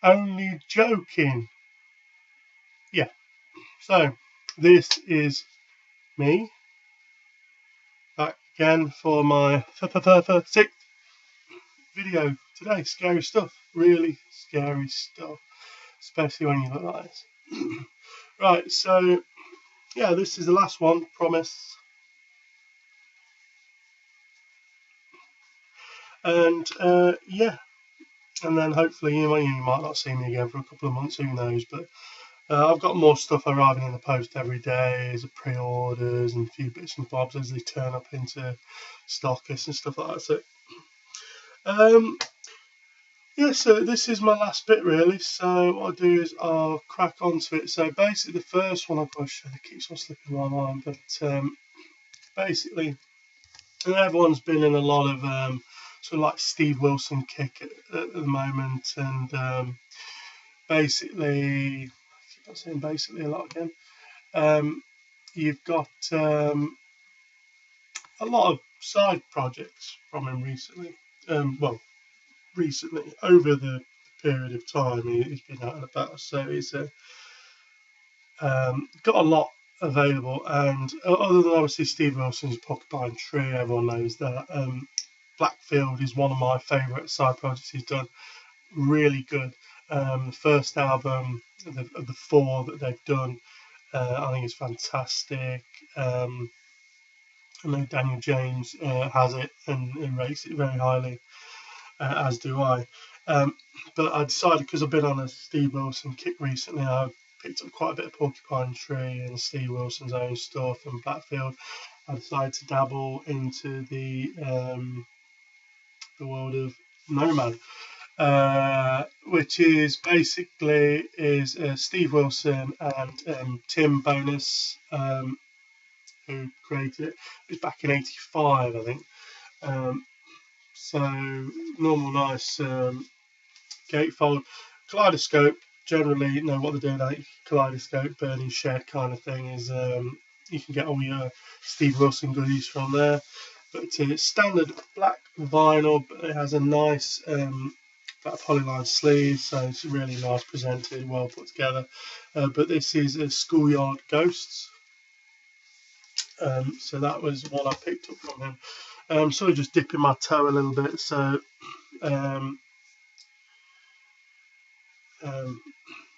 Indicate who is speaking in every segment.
Speaker 1: Only joking. Yeah, so this is me back again for my sixth video today. Scary stuff, really scary stuff, especially when you look like this. Right, so yeah, this is the last one, promise. And yeah, and then hopefully you might not see me again for a couple of months, who knows, but I've got more stuff arriving in the post every day as pre-orders and a few bits and bobs as they turn up into stockists and stuff like that. So um, yeah, so this is my last bit really. So what I'll do is I'll crack onto it. So basically the first one I've got to show, it keeps on slipping my mind, but basically everyone's been in a lot of sort of like Steve Wilson kick at the moment, and basically, I keep on saying basically a lot again. You've got a lot of side projects from him recently. Well, recently over the period of time he's been out and about, so he's got a lot available. And other than obviously Steve Wilson's Porcupine Tree, everyone knows that. Blackfield is one of my favourite side projects he's done. Really good. The first album of the four that they've done, I think is fantastic. I know Daniel James has it and rates it very highly, as do I. Um, but I decided, because I've been on a Steve Wilson kick recently, I picked up quite a bit of Porcupine Tree and Steve Wilson's own stuff and Blackfield. I decided to dabble into the world of Nomad, which is basically is Steve Wilson and Tim Bonus, who created it. It was back in '85, I think. Um, so normal, nice gatefold, kaleidoscope. Generally, know what they're doing. Like kaleidoscope, burning shed kind of thing is. You can get all your Steve Wilson goodies from there. But it's standard black vinyl, but it has a nice that polyline sleeve, so it's really nice presented, well put together. But this is a Schoolyard Ghosts. So that was what I picked up from him. Sort of just dipping my toe a little bit. So um, um,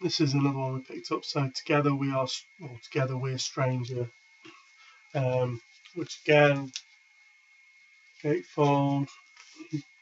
Speaker 1: this is another one we picked up. So together we are, well, together we're stranger. Which again, gatefold,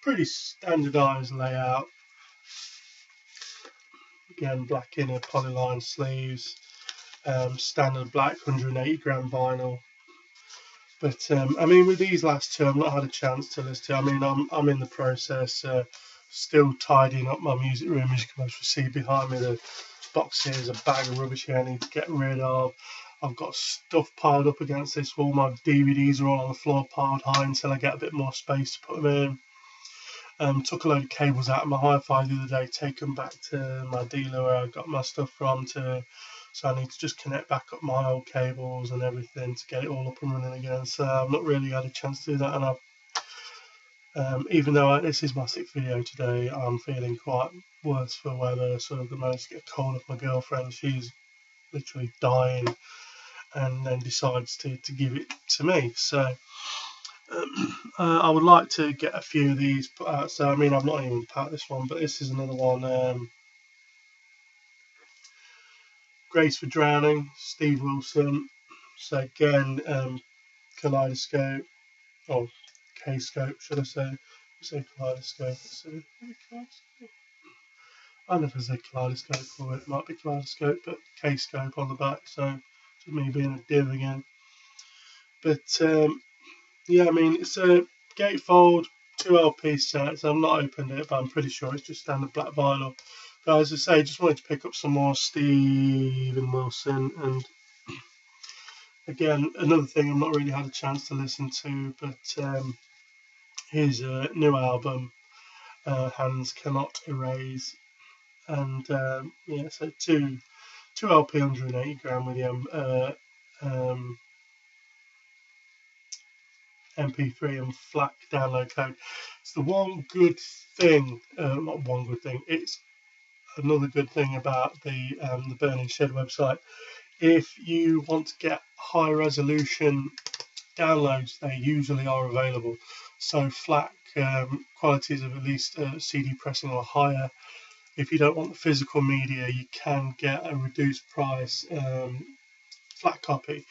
Speaker 1: pretty standardised layout. Again, black inner polyline sleeves, standard black 180 gram vinyl. But I mean, with these last two, I've not had a chance to listen to. I mean, I'm in the process, still tidying up my music room. As you can see behind me, the box here is a bag of rubbish here I need to get rid of. I've got stuff piled up against this wall. My DVDs are all on the floor, piled high, until I get a bit more space to put them in. Took a load of cables out of my hi-fi the other day, take them back to my dealer where I got my stuff from. So I need to just connect back up my old cables and everything to get it all up and running again. So I've not really had a chance to do that, and even though this is my sixth video today, I'm feeling quite worse for weather. Sort of managed to get a cold off my girlfriend. She's literally dying, and then decides to give it to me. So I would like to get a few of these put out. So I mean, I've not even packed this one, but this is another one. Grace for Drowning, Steve Wilson. So again, kaleidoscope, or K-scope, should I say? Say kaleidoscope. I never say kaleidoscope, or it might be kaleidoscope, but K-scope on the back. So it's me being a div again. But yeah, I mean, it's a gatefold 2 LP set. So I've not opened it, but I'm pretty sure it's just standard black vinyl. But as I say, just wanted to pick up some more Steven Wilson. And again, another thing I've not really had a chance to listen to, but his new album, Hands Cannot Erase. And yeah, so two LP 180 gram with the MP3 and FLAC download code. It's the one good thing, not one good thing. It's another good thing about the Burning Shed website. If you want to get high resolution downloads, they usually are available. So FLAC qualities of at least CD pressing or higher. If you don't want the physical media, you can get a reduced price FLAC copy.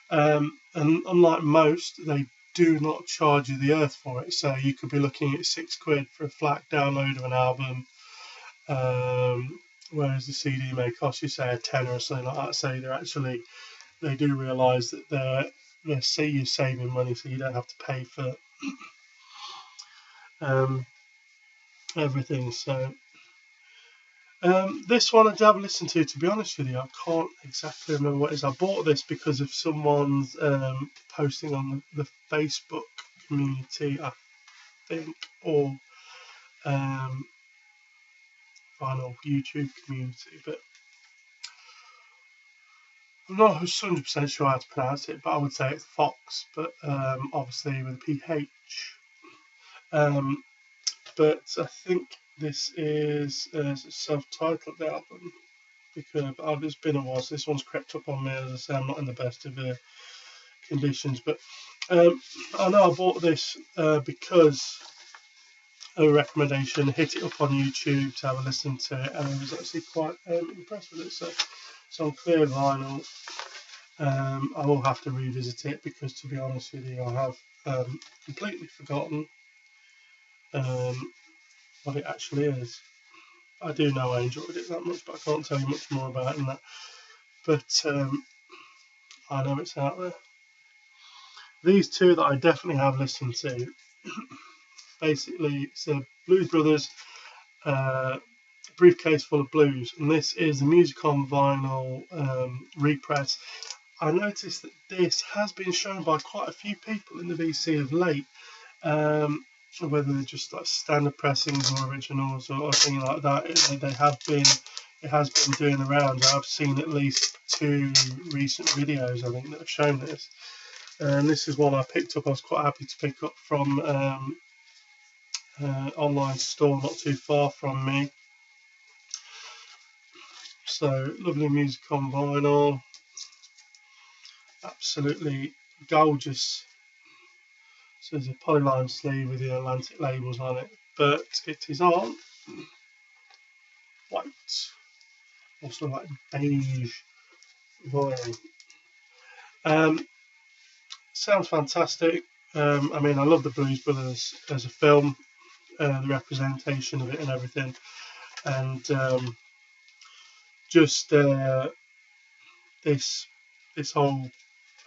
Speaker 1: And unlike most, they do not charge you the earth for it. So you could be looking at £6 for a FLAC download of an album, whereas the CD may cost you, say, a tenner or something like that. So they do realise that they're saving money, so you don't have to pay for everything. So this one I have listened to be honest with you, I can't exactly remember what it is. I bought this because of someone's posting on the Facebook community, I think, or final YouTube community, but I'm not 100% sure how to pronounce it, but I would say it's Fox, but obviously with a PH. But I think this is a self-titled album, because it's been a while, so this one's crept up on me. As I say, I'm not in the best of conditions, but I know I bought this because a recommendation, hit it up on YouTube to have a listen to it, and I was actually quite impressed with it. So it's on clear vinyl. I will have to revisit it because, to be honest with you, I have completely forgotten what it actually is. I do know I enjoyed it that much, but I can't tell you much more about it than that. But I know it's out there. These two that I definitely have listened to, basically, it's a Blues Brothers Briefcase Full of Blues, and this is the Music on Vinyl repress. I noticed that this has been shown by quite a few people in the VC of late, whether they're just like standard pressings or originals or things like that. It has been doing the rounds. I've seen at least 2 recent videos, I think, that have shown this. And this is one I picked up. I was quite happy to pick up from online store not too far from me. So lovely music on vinyl, absolutely gorgeous. So there's a polyline sleeve with the Atlantic labels on it, but it is on white, also like beige vinyl. Sounds fantastic. I mean, I love the Blues Brothers as a film, the representation of it and everything, and just this whole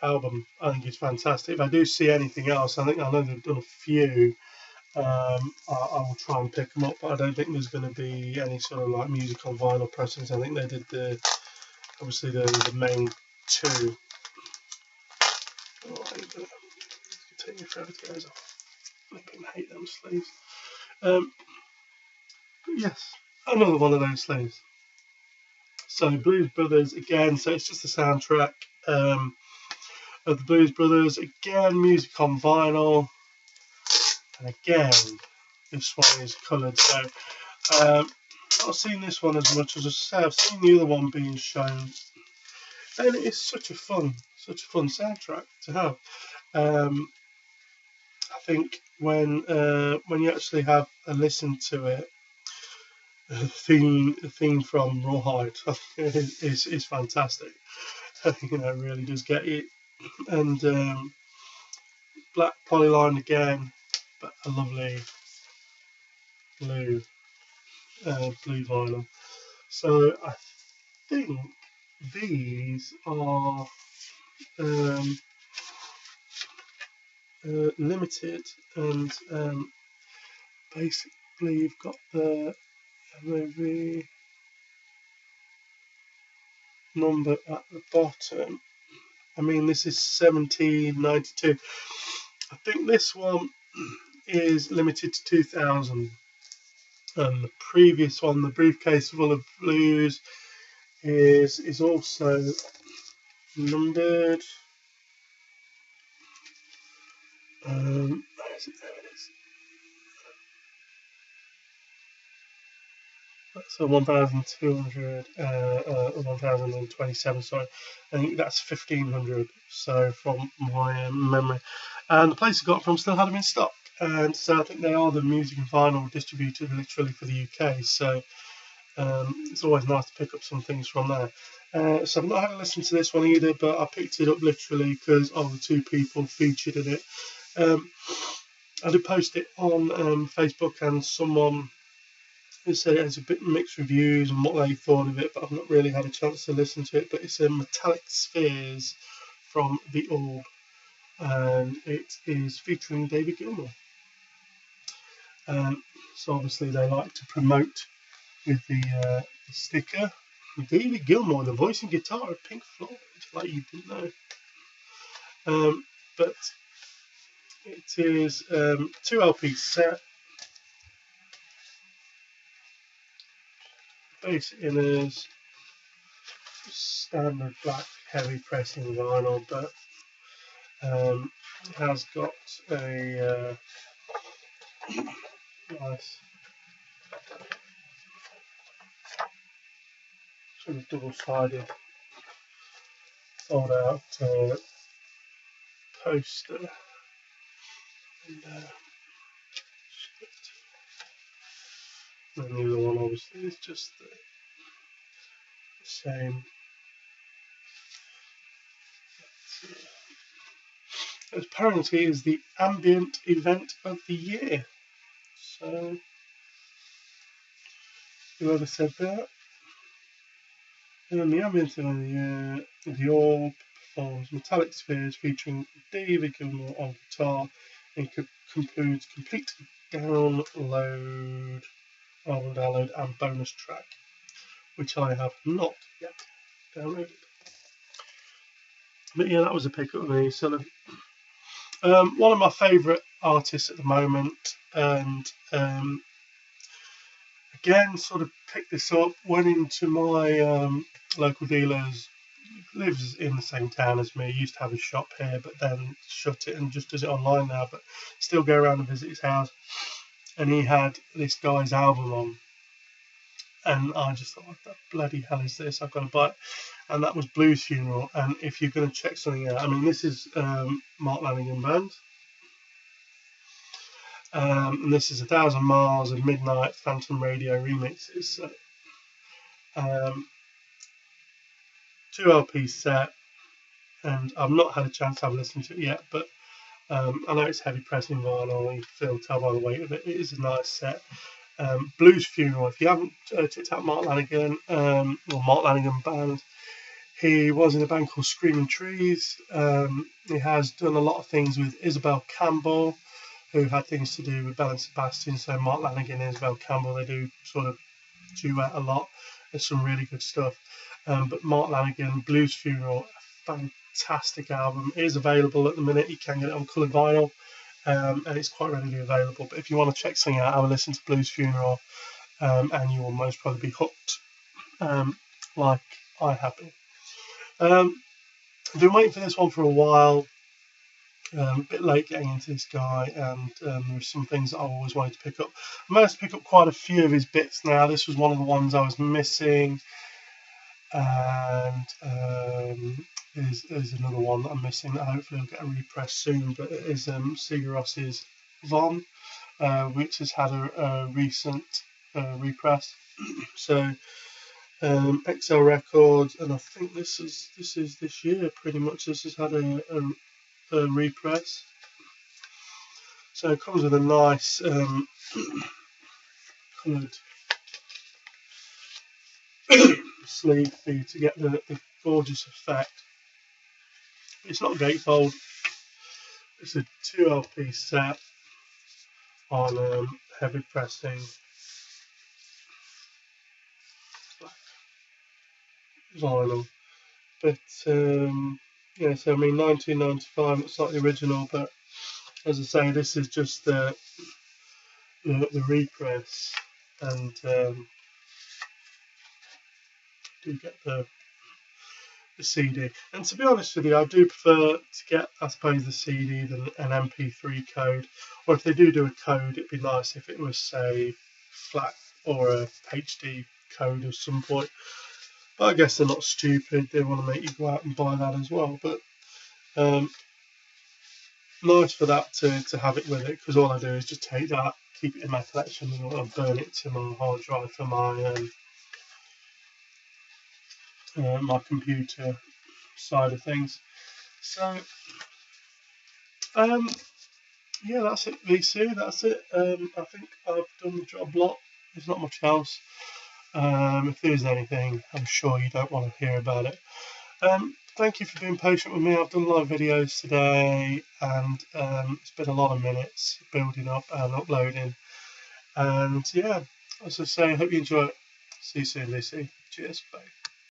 Speaker 1: album I think is fantastic. If I do see anything else, I know they've done a few. I will try and pick them up, but I don't think there's going to be any sort of like music on vinyl pressings. I think they did obviously the main 2. Oh, it's going to take me forever to get those off. I flipping hate them sleeves. Yes, another one of those sleeves. So Blues Brothers again. So it's just the soundtrack of the Blues Brothers. Again, music on vinyl, and again, this one is coloured. So not seen this one as much as I say. I've seen the other one being shown, and it is such a fun soundtrack to have. I think when you actually have a listen to it, the theme from Rawhide is fantastic. Really does get you. And black polyline again, but a lovely blue vinyl. So I think these are limited, and basically you've got the MOV number at the bottom. I mean, this is 1792. I think this one is limited to 2000. The previous one, the Briefcase Full of Blues, is also numbered. There it is. So 1,200, 1,027. Sorry, I think that's 1,500. So from my memory, and the place I got it from still had them in stock, and so I think they are the music and vinyl distributor literally for the UK. So it's always nice to pick up some things from there. So I've not had to listen to this one either, but I picked it up literally because of the two people featured in it. I did post it on Facebook, and someone who said it has a bit mixed reviews and what they thought of it, but I've not really had a chance to listen to it. But it's a Metallic Spheres from The Orb, and it is featuring David Gilmour. So obviously they like to promote with the sticker. David Gilmour, the voice and guitar of Pink Floyd, like you didn't know. But it is 2 LP set. Basic inners, standard black heavy pressing vinyl, but it has got a nice sort of double-sided fold out poster, and then the other one obviously is just the same. Apparently is the ambient event of the year. So whoever said that? And the ambient event of the year, The Orb performs Metallic Spheres featuring David Gilmour on guitar, and concludes complete download, album download and bonus track, which I have not yet downloaded. But yeah, that was a pickup of me. So one of my favourite artists at the moment, and again, sort of picked this up, went into my local dealers, lives in the same town as me, used to have a shop here, but then shut it and just does it online now, but still go around and visit his house. And he had this guy's album on, and I just thought, what the bloody hell is this? I've got to buy it. And that was Blues Funeral. And if you're going to check something out, I mean, this is Mark Lanegan Band. And this is 1,000 Miles of Midnight Phantom Radio remixes. So, 2 LP set, and I've not had a chance to have a listen to it yet, but I know it's heavy pressing vinyl. You can tell by the weight of it. It is a nice set. Blues Funeral. If you haven't checked out Mark Lanegan or Mark Lanegan Band, he was in a band called Screaming Trees. He has done a lot of things with Isabel Campbell, who had things to do with Belle and Sebastian. So Mark Lanegan and Isabel Campbell, they do sort of duet a lot. There's some really good stuff. But Mark Lanegan, Blues Funeral, a fantastic album. It is available at the minute. You can get it on coloured vinyl, and it's quite readily available. But if you want to check something out, have a listen to Blues Funeral, and you will most probably be hooked, like I have been. I've been waiting for this one for a while. A bit late getting into this guy, and there's some things that I always wanted to pick up. I managed to pick up quite a few of his bits now. This was one of the ones I was missing, and there's another one that I'm missing that hopefully will get a repress soon, but it is Sigur Ros's Von, which has had a recent repress. So XL Records, and I think this is this year pretty much. This has had a repress. So it comes with a nice coloured sleeve for you to get the gorgeous effect. It's not gatefold. It's a 2 LP set on heavy pressing black vinyl. But yeah, so I mean 1995 looks like the original, but as I say, this is just the repress, and do get the CD. And to be honest with you, I do prefer to get, I suppose, the CD than an MP3 code. Or if they do a code, it'd be nice if it was, say, flat or a HD code of some point. But I guess they're not stupid, they want to make you go out and buy that as well. But nice for that to have it with it, because all I do is just take that, keep it in my collection, and I'll burn it to my hard drive for my computer side of things. So yeah, that's it, VC. That's it. I think I've done the job lot. There's not much else. If there is anything, I'm sure you don't want to hear about it. Thank you for being patient with me. I've done live videos today, and it's been a lot of minutes building up and uploading. And yeah, as I say, I hope you enjoy it. See you soon, VC. Cheers. Bye.